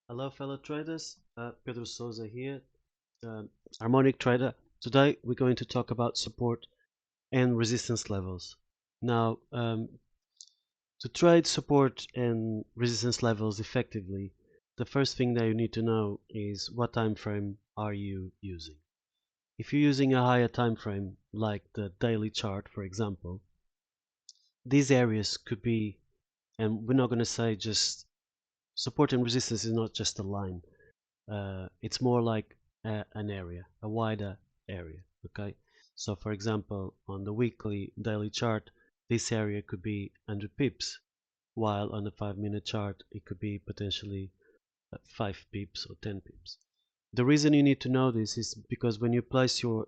Hello, fellow traders. Pedro Souza here, Harmonic Trader. Today we're going to talk about support and resistance levels. Now, to trade support and resistance levels effectively, the first thing that you need to know is what time frame are you using. If you're using a higher time frame, like the daily chart, for example, these areas could be, and we're not going to say just support and resistance is not just a line. It's more like an area, a wider area. Okay, so for example, on the weekly daily chart, this area could be 100 pips, while on the 5-minute chart, it could be potentially 5 pips or 10 pips. The reason you need to know this is because when you place your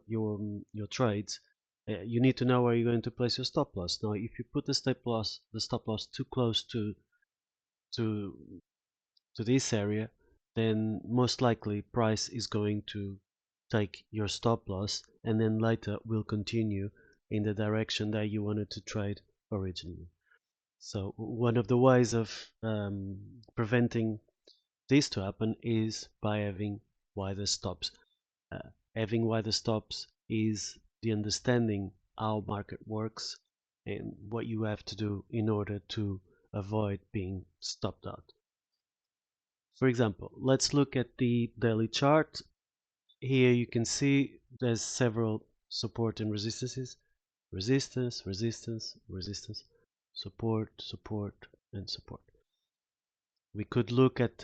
trades, you need to know where you're going to place your stop loss. Now, if you put the stop loss too close to to this area, then most likely price is going to take your stop loss and then later will continue in the direction that you wanted to trade originally. So one of the ways of preventing this to happen is by having wider stops. Uh, Having wider stops is the understanding how market works and what you have to do in order to avoid being stopped out. For example, let's look at the daily chart. Here you can see there's several support and resistances. Resistance, resistance, resistance, support, support, and support. We could look at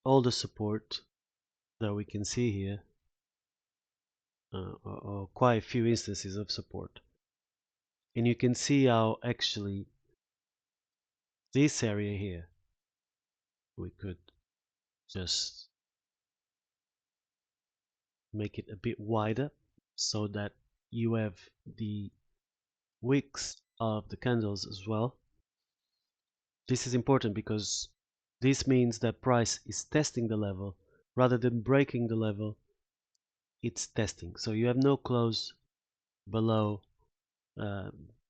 all the support that we can see here, or quite a few instances of support. And you can see how actually this area here, we could just make it a bit wider so that you have the wicks of the candles as well. This is important because this means that price is testing the level rather than breaking the level. It's testing, so you have no close below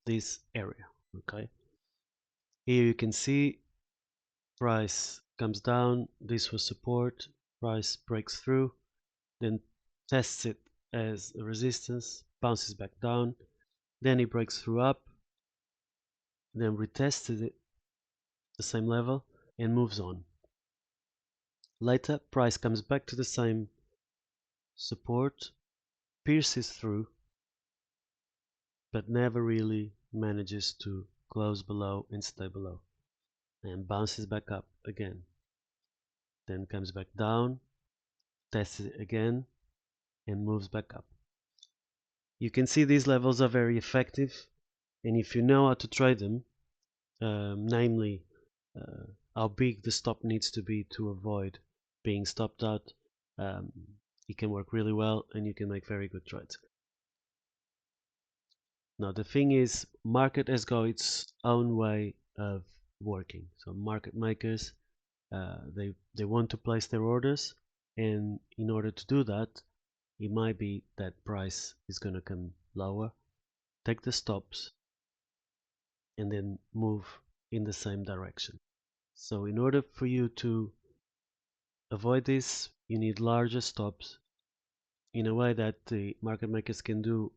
this area. Okay, here you can see price comes down, this was support, price breaks through, then tests it as a resistance, bounces back down, then it breaks through up, then retested it the same level and moves on. Later, price comes back to the same support, pierces through, but never really manages to close below and stay below, and bounces back up again. Then comes back down, tests it again, and moves back up. You can see these levels are very effective, and if you know how to trade them, namely how big the stop needs to be to avoid being stopped out, um, it can work really well and you can make very good trades. Now the thing is, market has got its own way of working. So market makers, they want to place their orders, and in order to do that, it might be that price is going to come lower, take the stops, and then move in the same direction. So in order for you to avoid this, you need larger stops in a way that the market makers can do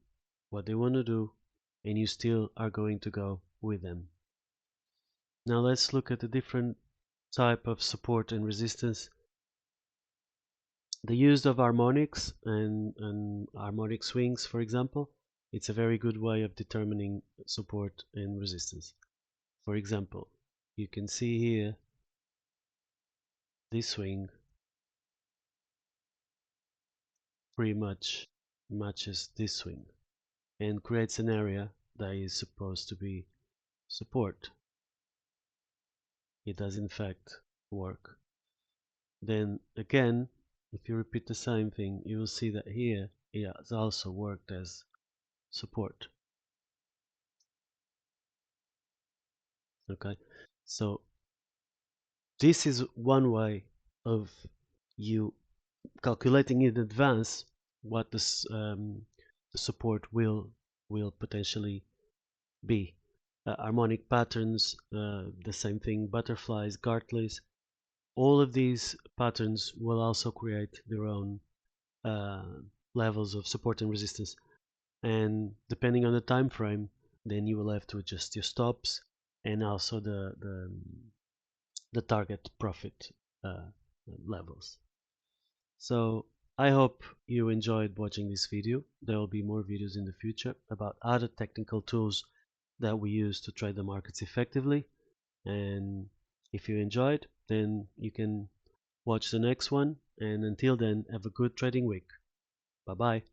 what they want to do and you still are going to go with them. Now let's look at the different type of support and resistance. The use of harmonics and harmonic swings, for example, it's a very good way of determining support and resistance. For example, you can see here this swing pretty much matches this swing and creates an area that is supposed to be support. It does in fact work. Then again, if you repeat the same thing, you will see that here it has also worked as support. Okay, so this is one way of you calculating in advance what the support will potentially be. Harmonic patterns, the same thing, butterflies, gartleys. All of these patterns will also create their own uh, levels of support and resistance. And depending on the time frame, then you will have to adjust your stops and also the target profit levels. So I hope you enjoyed watching this video. There will be more videos in the future about other technical tools that we use to trade the markets effectively. And if you enjoyed, then you can watch the next one. And until then, have a good trading week. Bye bye.